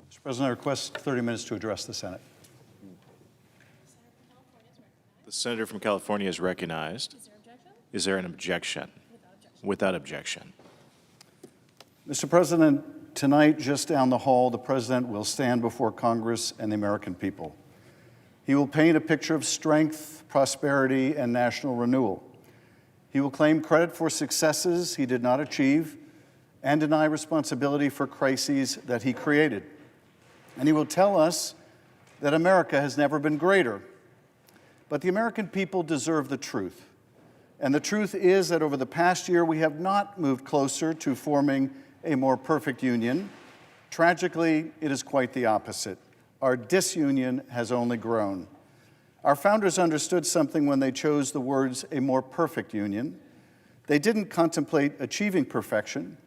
Mr. President, I request 30 minutes to address the Senate. The senator from California is recognized. Is there an objection? Without objection. Mr. President, tonight, just down the hall, the President will stand before Congress and the American people. He will paint a picture of strength, prosperity, and national renewal. He will claim credit for successes he did not achieve and deny responsibility for crises that he created. And he will tell us that America has never been greater. But the American people deserve the truth. And the truth is that over the past year, we have not moved closer to forming a more perfect union. Tragically, it is quite the opposite. Our disunion has only grown. Our founders understood something when they chose the words, a more perfect union. They didn't contemplate achieving perfection.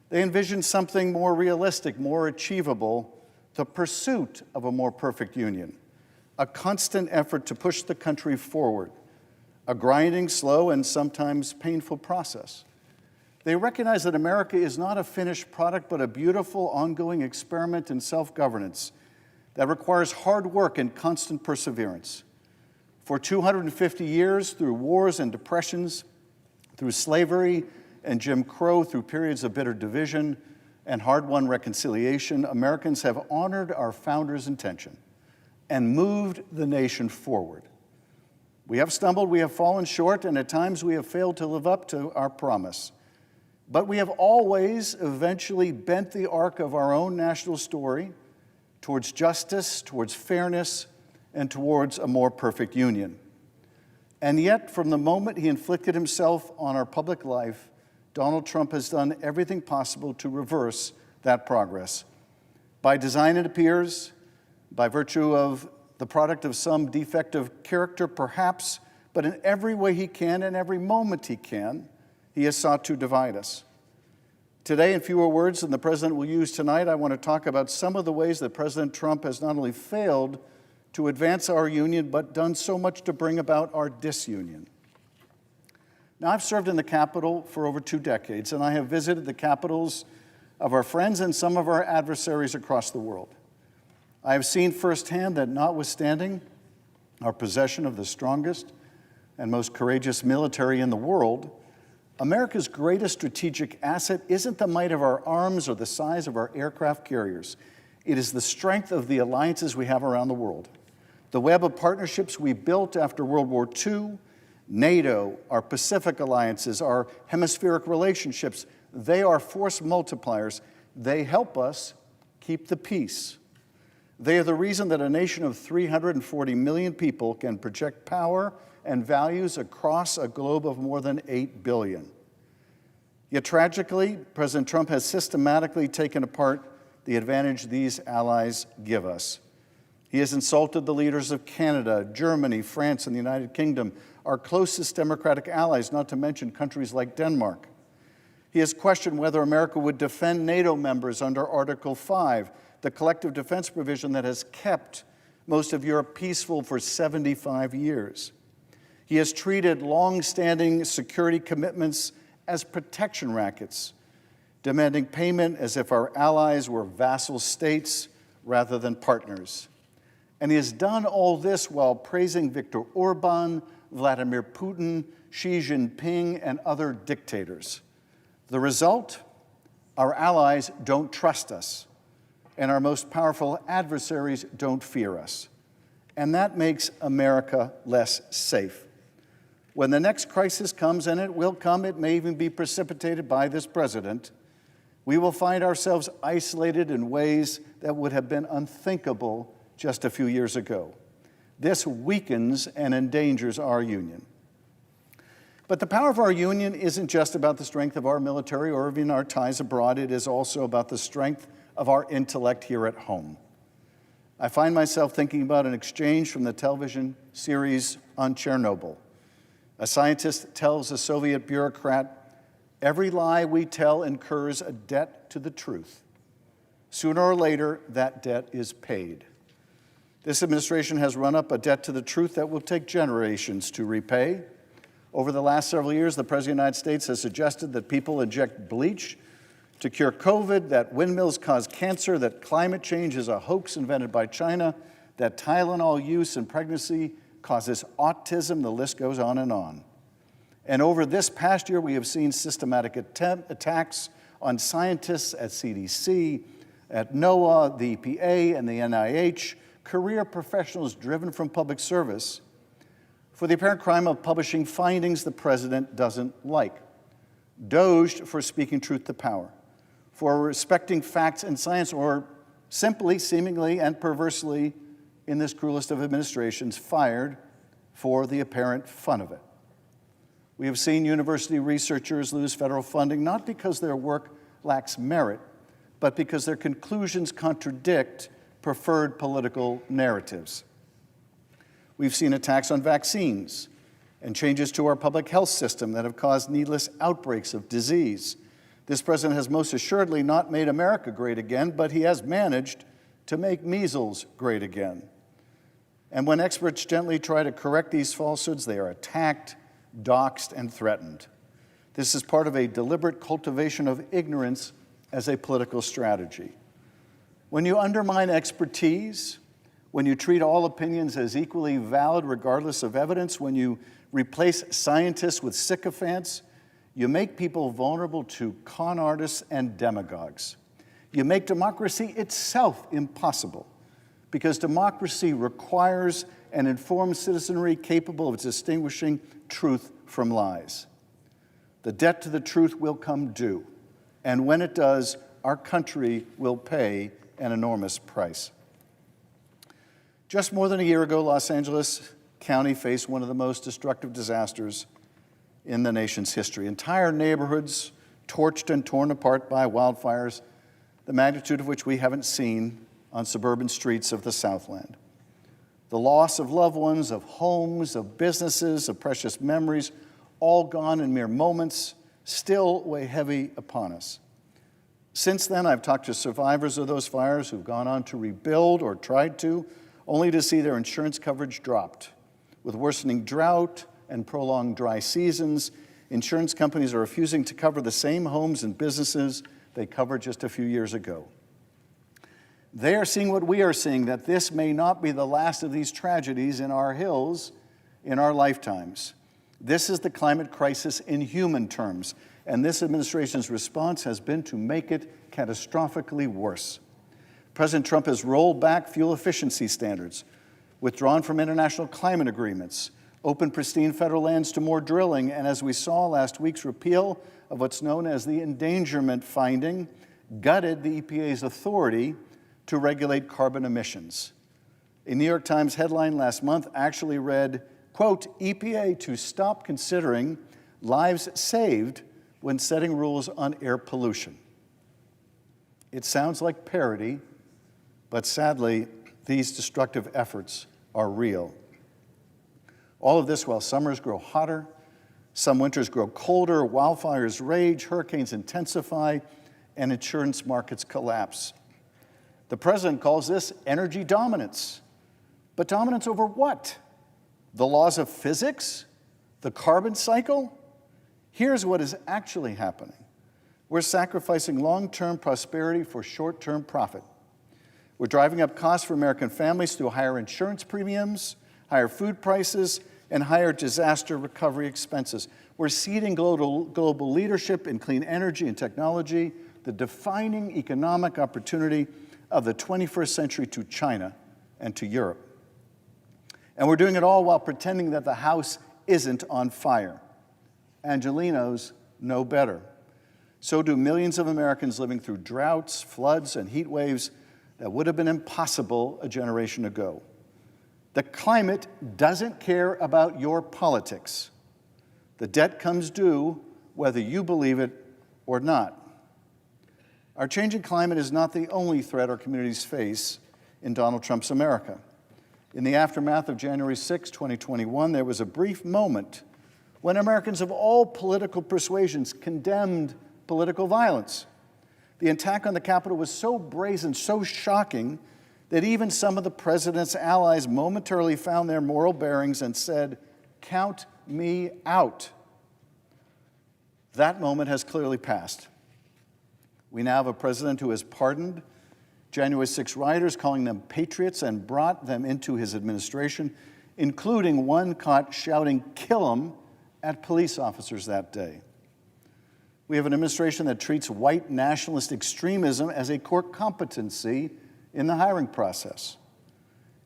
They envisioned something more realistic, more achievable, the pursuit of a more perfect union, a constant effort to push the country forward, a grinding, slow, and sometimes painful process. They recognize that America is not a finished product, but a beautiful, ongoing experiment in self-governance that requires hard work and constant perseverance. For 250 years, through wars and depressions, through slavery and Jim Crow, through periods of bitter division and hard-won reconciliation, Americans have honored our founders' intention and moved the nation forward. We have stumbled, we have fallen short, and at times we have failed to live up to our promise. But we have always eventually bent the arc of our own national story towards justice, towards fairness, and towards a more perfect union. And yet, from the moment he inflicted himself on our public life, Donald Trump has done everything possible to reverse that progress. By design, it appears, by virtue of the product of some defect of character, perhaps, but in every way he can, in every moment he can, he has sought to divide us. Today, in fewer words than the President will use tonight, I want to talk about some of the ways that President Trump has not only failed to advance our union, but done so much to bring about our disunion. Now, I've served in the Capitol for over 2 decades, and I have visited the capitals of our friends and some of our adversaries across the world. I have seen firsthand that notwithstanding our possession of the strongest and most courageous military in the world, America's greatest strategic asset isn't the might of our arms or the size of our aircraft carriers. It is the strength of the alliances we have around the world. The web of partnerships we built after World War II, NATO, our Pacific alliances, our hemispheric relationships, they are force multipliers. They help us keep the peace. They are the reason that a nation of 340 million people can project power and values across a globe of more than 8 billion. Yet tragically, President Trump has systematically taken apart the advantage these allies give us. He has insulted the leaders of Canada, Germany, France, and the United Kingdom, our closest democratic allies, not to mention countries like Denmark. He has questioned whether America would defend NATO members under Article 5, the collective defense provision that has kept most of Europe peaceful for 75 years. He has treated long-standing security commitments as protection rackets, demanding payment as if our allies were vassal states rather than partners. And he has done all this while praising Viktor Orban, Vladimir Putin, Xi Jinping, and other dictators. The result? Our allies don't trust us, and our most powerful adversaries don't fear us. And that makes America less safe. When the next crisis comes, and it will come, it may even be precipitated by this president, we will find ourselves isolated in ways that would have been unthinkable just a few years ago. This weakens and endangers our union. But the power of our union isn't just about the strength of our military or even our ties abroad. It is also about the strength of our intellect here at home. I find myself thinking about an exchange from the television series on Chernobyl. A scientist tells a Soviet bureaucrat, "Every lie we tell incurs a debt to the truth. Sooner or later, that debt is paid." This administration has run up a debt to the truth that will take generations to repay. Over the last several years, the President of the United States has suggested that people inject bleach to cure COVID, that windmills cause cancer, that climate change is a hoax invented by China, that Tylenol use in pregnancy causes autism. The list goes on. And over this past year, we have seen systematic attacks on scientists at CDC, at NOAA, the EPA, and the NIH, career professionals driven from public service, for the apparent crime of publishing findings the president doesn't like, doged for speaking truth to power, for respecting facts and science, or simply, seemingly, and perversely, in this cruelest of administrations, fired for the apparent fun of it. We have seen university researchers lose federal funding not because their work lacks merit, but because their conclusions contradict preferred political narratives. We've seen attacks on vaccines and changes to our public health system that have caused needless outbreaks of disease. This president has most assuredly not made America great again, but he has managed to make measles great again. And when experts gently try to correct these falsehoods, they are attacked, doxxed, and threatened. This is part of a deliberate cultivation of ignorance as a political strategy. When you undermine expertise, when you treat all opinions as equally valid regardless of evidence, when you replace scientists with sycophants, you make people vulnerable to con artists and demagogues. You make democracy itself impossible, because democracy requires an informed citizenry capable of distinguishing truth from lies. The debt to the truth will come due, and when it does, our country will pay an enormous price. Just more than a year ago, Los Angeles County faced one of the most destructive disasters in the nation's history. Entire neighborhoods torched and torn apart by wildfires, the magnitude of which we haven't seen on suburban streets of the Southland. The loss of loved ones, of homes, of businesses, of precious memories, all gone in mere moments, still weigh heavy upon us. Since then, I've talked to survivors of those fires who've gone on to rebuild or tried to, only to see their insurance coverage dropped. With worsening drought and prolonged dry seasons, insurance companies are refusing to cover the same homes and businesses they covered just a few years ago. They are seeing what we are seeing, that this may not be the last of these tragedies in our hills in our lifetimes. This is the climate crisis in human terms, and this administration's response has been to make it catastrophically worse. President Trump has rolled back fuel efficiency standards, withdrawn from international climate agreements, opened pristine federal lands to more drilling, and as we saw last week's repeal of what's known as the endangerment finding, gutted the EPA's authority to regulate carbon emissions. A New York Times headline last month actually read, quote, EPA to stop considering lives saved when setting rules on air pollution. It sounds like parody, but sadly, these destructive efforts are real. All of this while summers grow hotter, some winters grow colder, wildfires rage, hurricanes intensify, and insurance markets collapse. The president calls this energy dominance. But dominance over what? The laws of physics? The carbon cycle? Here's what is actually happening. We're sacrificing long-term prosperity for short-term profit. We're driving up costs for American families through higher insurance premiums, higher food prices, and higher disaster recovery expenses. We're ceding global leadership in clean energy and technology, the defining economic opportunity of the 21st century, to China and to Europe. And we're doing it all while pretending that the house isn't on fire. Angelenos know better. So do millions of Americans living through droughts, floods, and heat waves that would have been impossible a generation ago. The climate doesn't care about your politics. The debt comes due whether you believe it or not. Our changing climate is not the only threat our communities face in Donald Trump's America. In the aftermath of January 6, 2021, there was a brief moment when Americans of all political persuasions condemned political violence. The attack on the Capitol was so brazen, so shocking, that even some of the president's allies momentarily found their moral bearings and said, "Count me out." That moment has clearly passed. We now have a president who has pardoned January 6 rioters, calling them patriots, and brought them into his administration, including one caught shouting, "Kill 'em," at police officers that day. We have an administration that treats white nationalist extremism as a core competency in the hiring process,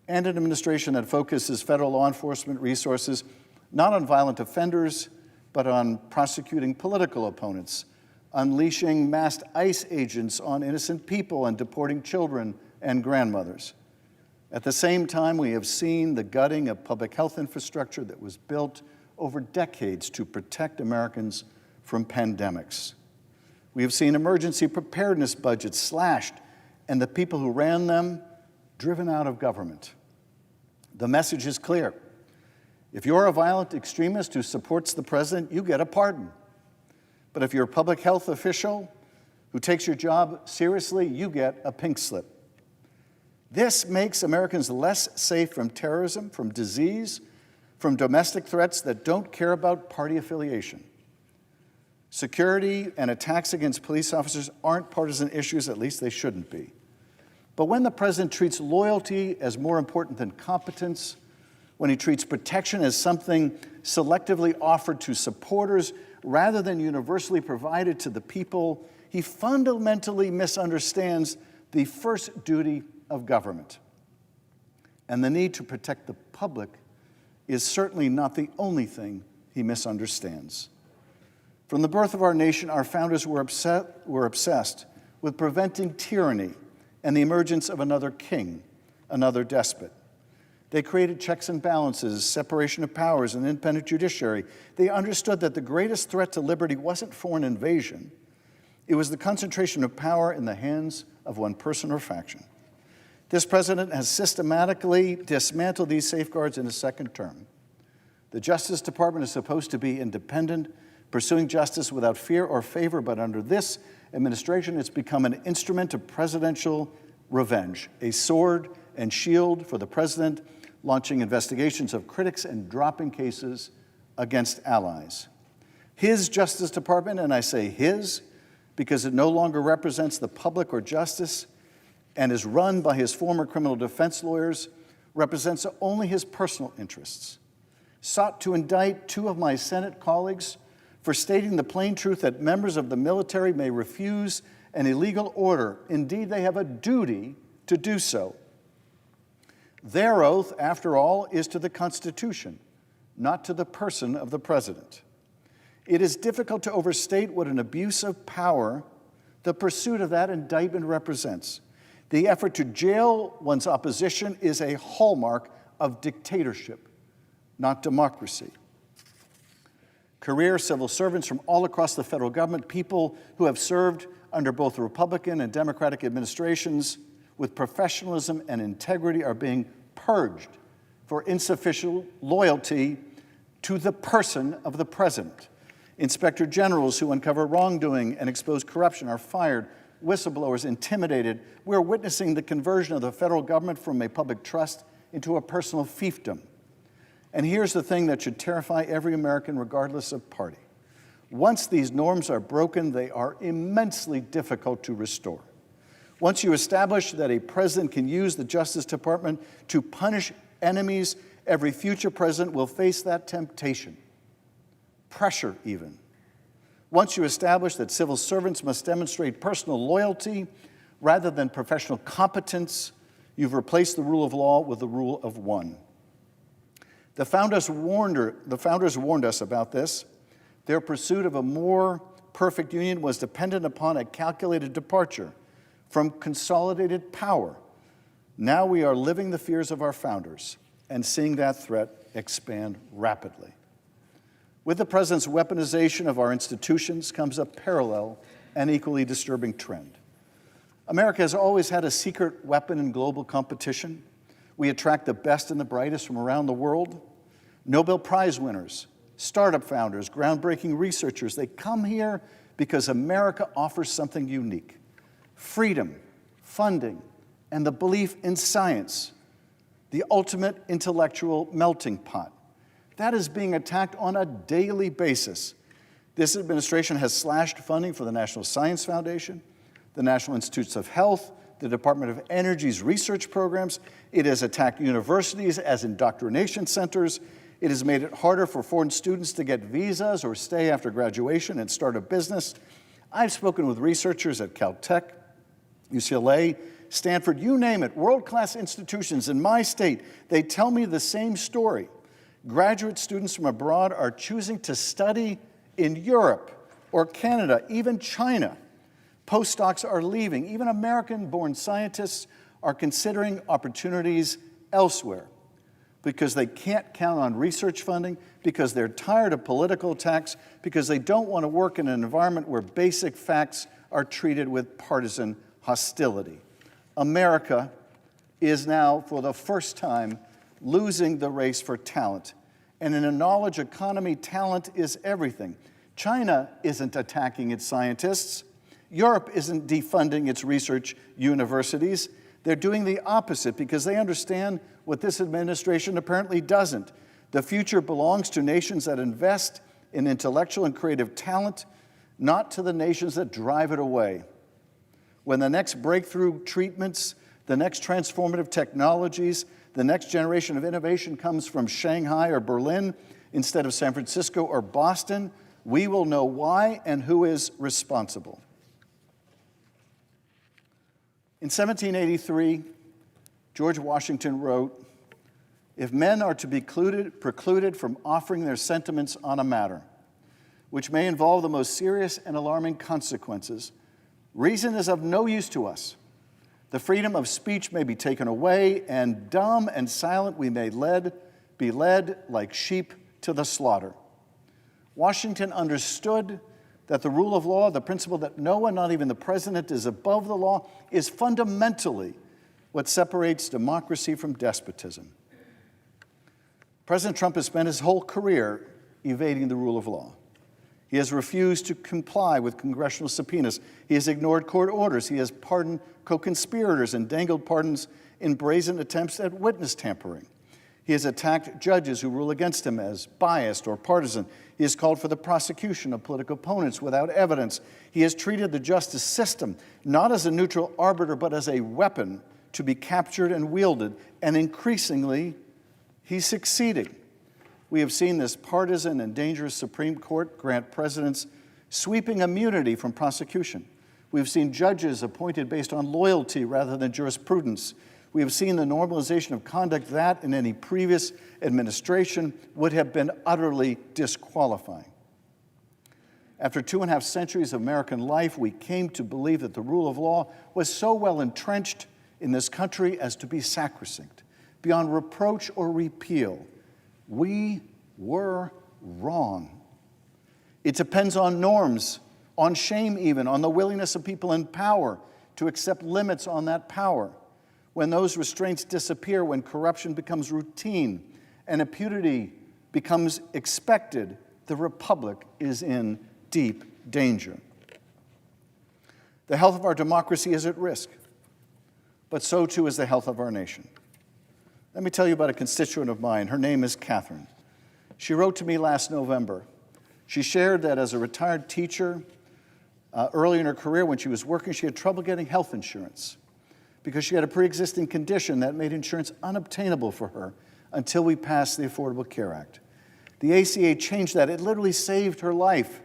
and an administration that focuses federal law enforcement resources not on violent offenders, but on prosecuting political opponents, unleashing masked ICE agents on innocent people, and deporting children and grandmothers. At the same time, we have seen the gutting of public health infrastructure that was built over decades to protect Americans from pandemics. We have seen emergency preparedness budgets slashed and the people who ran them driven out of government. The message is clear. If you're a violent extremist who supports the president, you get a pardon. But if you're a public health official who takes your job seriously, you get a pink slip. This makes Americans less safe from terrorism, from disease, from domestic threats that don't care about party affiliation. Security and attacks against police officers aren't partisan issues, at least they shouldn't be. But when the president treats loyalty as more important than competence, when he treats protection as something selectively offered to supporters rather than universally provided to the people, he fundamentally misunderstands the first duty of government. And the need to protect the public is certainly not the only thing he misunderstands. From the birth of our nation, our founders were obsessed with preventing tyranny and the emergence of another king, another despot. They created checks and balances, separation of powers, and independent judiciary. They understood that the greatest threat to liberty wasn't foreign invasion. It was the concentration of power in the hands of one person or faction. This president has systematically dismantled these safeguards in his second term. The Justice Department is supposed to be independent, pursuing justice without fear or favor, but under this administration, it's become an instrument of presidential revenge, a sword and shield for the president, launching investigations of critics and dropping cases against allies. His Justice Department, and I say his because it no longer represents the public or justice and is run by his former criminal defense lawyers, represents only his personal interests, sought to indict two of my Senate colleagues for stating the plain truth that members of the military may refuse an illegal order. Indeed, they have a duty to do so. Their oath, after all, is to the Constitution, not to the person of the president. It is difficult to overstate what an abuse of power the pursuit of that indictment represents. The effort to jail one's opposition is a hallmark of dictatorship, not democracy. Career civil servants from all across the federal government, people who have served under both Republican and Democratic administrations with professionalism and integrity, are being purged for insufficient loyalty to the person of the president. Inspector generals who uncover wrongdoing and expose corruption are fired, whistleblowers intimidated. We're witnessing the conversion of the federal government from a public trust into a personal fiefdom. And here's the thing that should terrify every American, regardless of party. Once these norms are broken, they are immensely difficult to restore. Once you establish that a president can use the Justice Department to punish enemies, every future president will face that temptation, pressure even. Once you establish that civil servants must demonstrate personal loyalty rather than professional competence, you've replaced the rule of law with the rule of one. The founders warned us about this. Their pursuit of a more perfect union was dependent upon a calculated departure from consolidated power. Now we are living the fears of our founders and seeing that threat expand rapidly. With the president's weaponization of our institutions comes a parallel and equally disturbing trend. America has always had a secret weapon in global competition. We attract the best and the brightest from around the world. Nobel Prize winners, startup founders, groundbreaking researchers, they come here because America offers something unique: freedom, funding, and the belief in science, the ultimate intellectual melting pot. That is being attacked on a daily basis. This administration has slashed funding for the National Science Foundation, the National Institutes of Health, the Department of Energy's research programs. It has attacked universities as indoctrination centers. It has made it harder for foreign students to get visas or stay after graduation and start a business. I've spoken with researchers at Caltech, UCLA, Stanford, you name it, world-class institutions in my state. They tell me the same story. Graduate students from abroad are choosing to study in Europe or Canada, even China. Postdocs are leaving. Even American-born scientists are considering opportunities elsewhere because they can't count on research funding, because they're tired of political attacks, because they don't want to work in an environment where basic facts are treated with partisan hostility. America is now, for the first time, losing the race for talent. And in a knowledge economy, talent is everything. China isn't attacking its scientists. Europe isn't defunding its research universities. They're doing the opposite because they understand what this administration apparently doesn't. The future belongs to nations that invest in intellectual and creative talent, not to the nations that drive it away. When the next breakthrough treatments, the next transformative technologies, the next generation of innovation comes from Shanghai or Berlin instead of San Francisco or Boston, we will know why and who is responsible. In 1783, George Washington wrote, "If men are to be precluded from offering their sentiments on a matter, which may involve the most serious and alarming consequences, reason is of no use to us. The freedom of speech may be taken away, and dumb and silent we may be led like sheep to the slaughter." Washington understood that the rule of law, the principle that no one, not even the president, is above the law, is fundamentally what separates democracy from despotism. President Trump has spent his whole career evading the rule of law. He has refused to comply with congressional subpoenas. He has ignored court orders. He has pardoned co-conspirators and dangled pardons in brazen attempts at witness tampering. He has attacked judges who rule against him as biased or partisan. He has called for the prosecution of political opponents without evidence. He has treated the justice system not as a neutral arbiter, but as a weapon to be captured and wielded, and increasingly, he's succeeding. We have seen this partisan and dangerous Supreme Court grant presidents sweeping immunity from prosecution. We've seen judges appointed based on loyalty rather than jurisprudence. We have seen the normalization of conduct that, in any previous administration, would have been utterly disqualifying. After 2.5 centuries of American life, we came to believe that the rule of law was so well entrenched in this country as to be sacrosanct, beyond reproach or repeal. We were wrong. It depends on norms, on shame even, on the willingness of people in power to accept limits on that power. When those restraints disappear, when corruption becomes routine and impunity becomes expected, the republic is in deep danger. The health of our democracy is at risk, but so too is the health of our nation. Let me tell you about a constituent of mine. Her name is Catherine. She wrote to me last November. She shared that as a retired teacher, early in her career when she was working, she had trouble getting health insurance because she had a pre-existing condition that made insurance unobtainable for her until we passed the Affordable Care Act. The ACA changed that. It literally saved her life.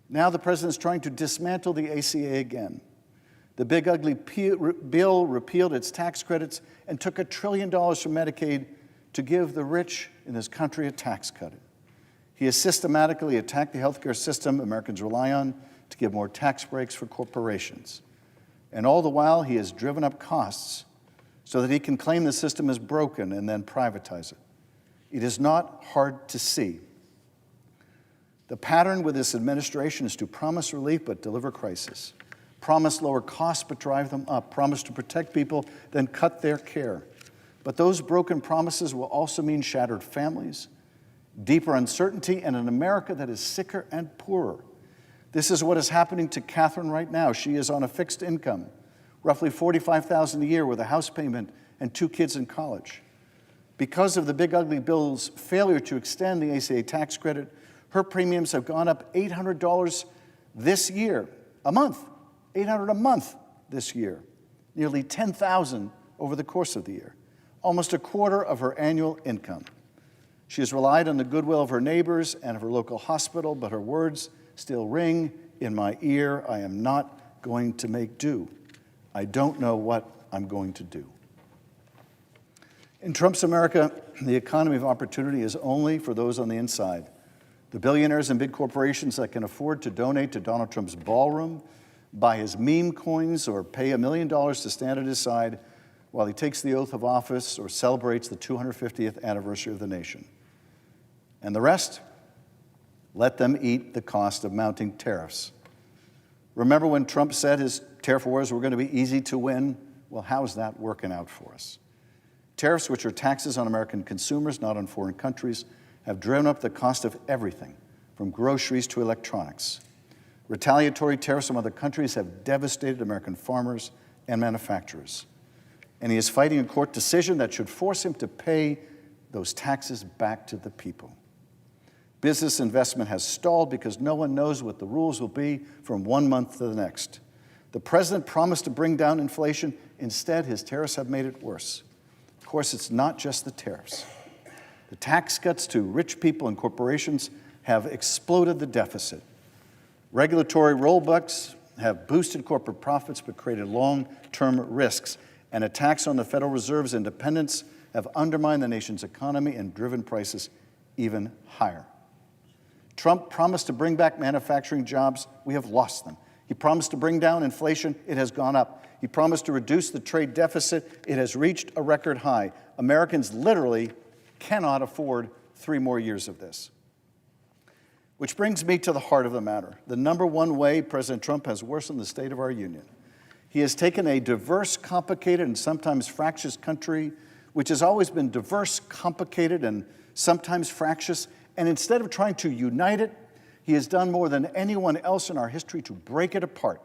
Now the president's trying to dismantle the ACA again. The big ugly bill repealed its tax credits and took $1 trillion from Medicaid to give the rich in this country a tax cut. He has systematically attacked the healthcare system Americans rely on to give more tax breaks for corporations. And all the while, he has driven up costs so that he can claim the system is broken and then privatize it. It is not hard to see. The pattern with this administration is to promise relief but deliver crisis. Promise lower costs but drive them up. Promise to protect people, then cut their care. But those broken promises will also mean shattered families, deeper uncertainty, and an America that is sicker and poorer. This is what is happening to Catherine right now. She is on a fixed income, roughly $45,000 a year with a house payment and 2 kids in college. Because of the big ugly bill's failure to extend the ACA tax credit, her premiums have gone up $800 this year, a month. 800 a month this year, nearly 10,000 over the course of the year, almost a quarter of her annual income. She has relied on the goodwill of her neighbors and of her local hospital, but her words still ring in my ear. I am not going to make do. I don't know what I'm going to do. In Trump's America, the economy of opportunity is only for those on the inside. The billionaires and big corporations that can afford to donate to Donald Trump's ballroom, buy his meme coins, or pay $1 million to stand at his side while he takes the oath of office or celebrates the 250th anniversary of the nation. And the rest? Let them eat the cost of mounting tariffs. Remember when Trump said his tariff wars were going to be easy to win? Well, how's that working out for us? Tariffs, which are taxes on American consumers, not on foreign countries, have driven up the cost of everything, from groceries to electronics. Retaliatory tariffs from other countries have devastated American farmers and manufacturers. And he is fighting a court decision that should force him to pay those taxes back to the people. Business investment has stalled because no one knows what the rules will be from one month to the next. The president promised to bring down inflation. Instead, his tariffs have made it worse. Of course, it's not just the tariffs. The tax cuts to rich people and corporations have exploded the deficit. Regulatory rollbacks have boosted corporate profits but created long-term risks. And attacks on the Federal Reserve's independence have undermined the nation's economy and driven prices even higher. Trump promised to bring back manufacturing jobs. We have lost them. He promised to bring down inflation. It has gone up. He promised to reduce the trade deficit. It has reached a record high. Americans literally cannot afford 3 more years of this. Which brings me to the heart of the matter. The number one way President Trump has worsened the state of our union. He has taken a diverse, complicated, and sometimes fractious country, which has always been diverse, complicated, and sometimes fractious, and instead of trying to unite it, he has done more than anyone else in our history to break it apart.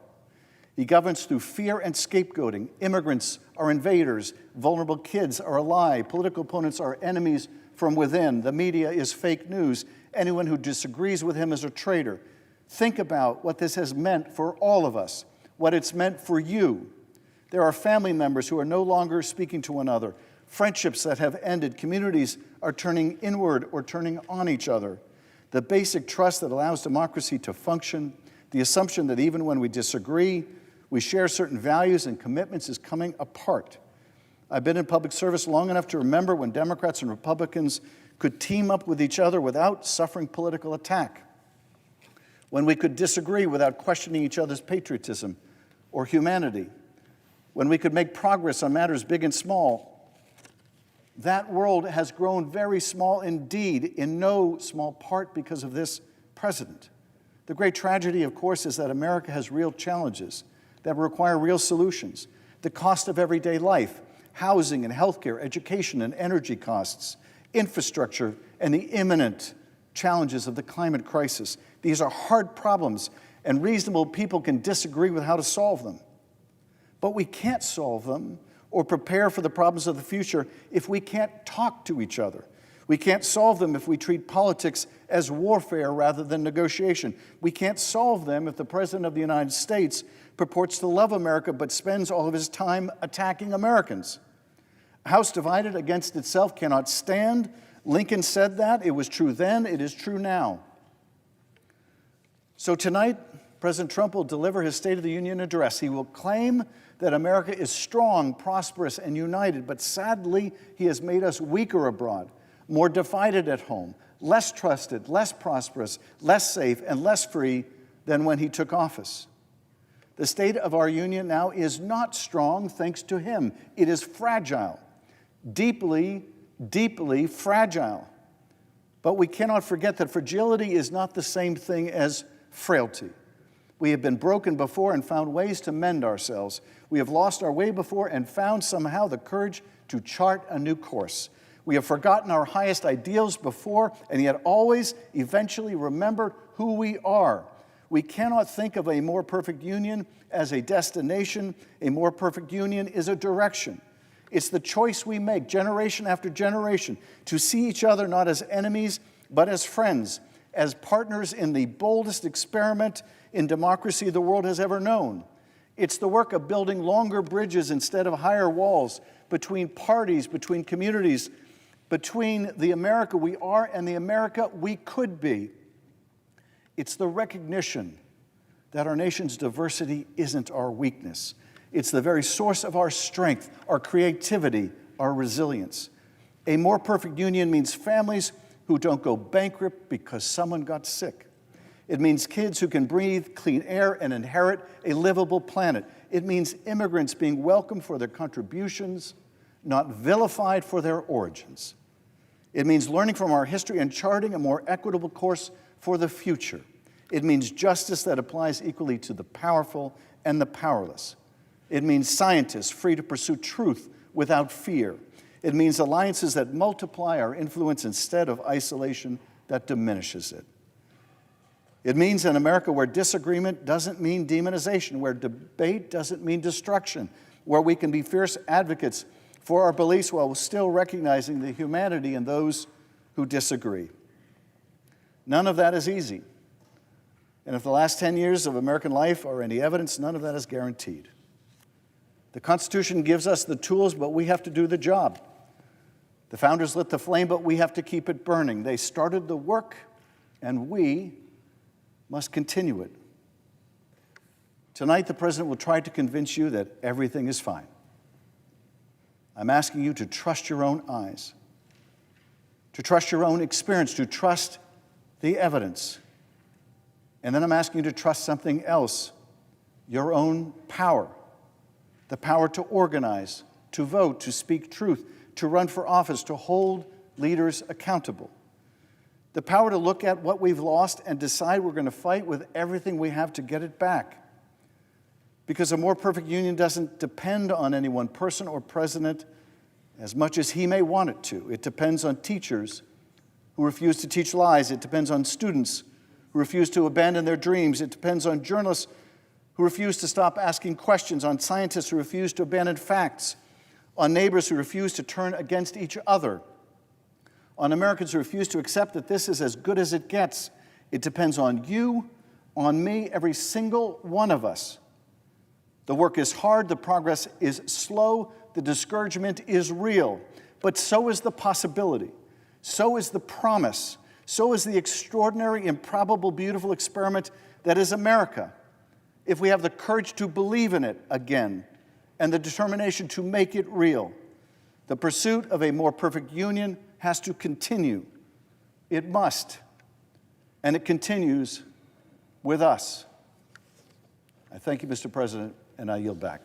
He governs through fear and scapegoating. Immigrants are invaders. Vulnerable kids are a lie. Political opponents are enemies from within. The media is fake news. Anyone who disagrees with him is a traitor. Think about what this has meant for all of us, what it's meant for you. There are family members who are no longer speaking to one another. Friendships that have ended. Communities are turning inward or turning on each other. The basic trust that allows democracy to function, the assumption that even when we disagree, we share certain values and commitments is coming apart. I've been in public service long enough to remember when Democrats and Republicans could team up with each other without suffering political attack, when we could disagree without questioning each other's patriotism or humanity, when we could make progress on matters big and small. That world has grown very small indeed, in no small part because of this president. The great tragedy, of course, is that America has real challenges that require real solutions. The cost of everyday life, housing and healthcare, education and energy costs, infrastructure, and the imminent challenges of the climate crisis. These are hard problems, and reasonable people can disagree with how to solve them. But we can't solve them or prepare for the problems of the future if we can't talk to each other. We can't solve them if we treat politics as warfare rather than negotiation. We can't solve them if the President of the United States purports to love America but spends all of his time attacking Americans. A house divided against itself cannot stand. Lincoln said that. It was true then. It is true now. So tonight, President Trump will deliver his State of the Union address. He will claim that America is strong, prosperous, and united, but sadly, he has made us weaker abroad, more divided at home, less trusted, less prosperous, less safe, and less free than when he took office. The state of our union now is not strong thanks to him. It is fragile, deeply, deeply fragile. But we cannot forget that fragility is not the same thing as frailty. We have been broken before and found ways to mend ourselves. We have lost our way before and found somehow the courage to chart a new course. We have forgotten our highest ideals before and yet always eventually remembered who we are. We cannot think of a more perfect union as a destination. A more perfect union is a direction. It's the choice we make generation after generation to see each other not as enemies but as friends, as partners in the boldest experiment in democracy the world has ever known. It's the work of building longer bridges instead of higher walls between parties, between communities, between the America we are and the America we could be. It's the recognition that our nation's diversity isn't our weakness. It's the very source of our strength, our creativity, our resilience. A more perfect union means families who don't go bankrupt because someone got sick. It means kids who can breathe clean air and inherit a livable planet. It means immigrants being welcomed for their contributions, not vilified for their origins. It means learning from our history and charting a more equitable course for the future. It means justice that applies equally to the powerful and the powerless. It means scientists free to pursue truth without fear. It means alliances that multiply our influence instead of isolation that diminishes it. It means an America where disagreement doesn't mean demonization, where debate doesn't mean destruction, where we can be fierce advocates for our beliefs while still recognizing the humanity in those who disagree. None of that is easy. And if the last 10 years of American life are any evidence, none of that is guaranteed. The Constitution gives us the tools, but we have to do the job. The founders lit the flame, but we have to keep it burning. They started the work, and we must continue it. Tonight, the President will try to convince you that everything is fine. I'm asking you to trust your own eyes, to trust your own experience, to trust the evidence. And then I'm asking you to trust something else, your own power, the power to organize, to vote, to speak truth, to run for office, to hold leaders accountable. The power to look at what we've lost and decide we're going to fight with everything we have to get it back. Because a more perfect union doesn't depend on any one person or president as much as he may want it to. It depends on teachers who refuse to teach lies. It depends on students who refuse to abandon their dreams. It depends on journalists who refuse to stop asking questions, on scientists who refuse to abandon facts, on neighbors who refuse to turn against each other, on Americans who refuse to accept that this is as good as it gets. It depends on you, on me, every single one of us. The work is hard, the progress is slow, the discouragement is real, but so is the possibility, so is the promise, so is the extraordinary, improbable, beautiful experiment that is America, if we have the courage to believe in it again and the determination to make it real. The pursuit of a more perfect union has to continue. It must, and it continues with us. I thank you, Mr. President, and I yield back.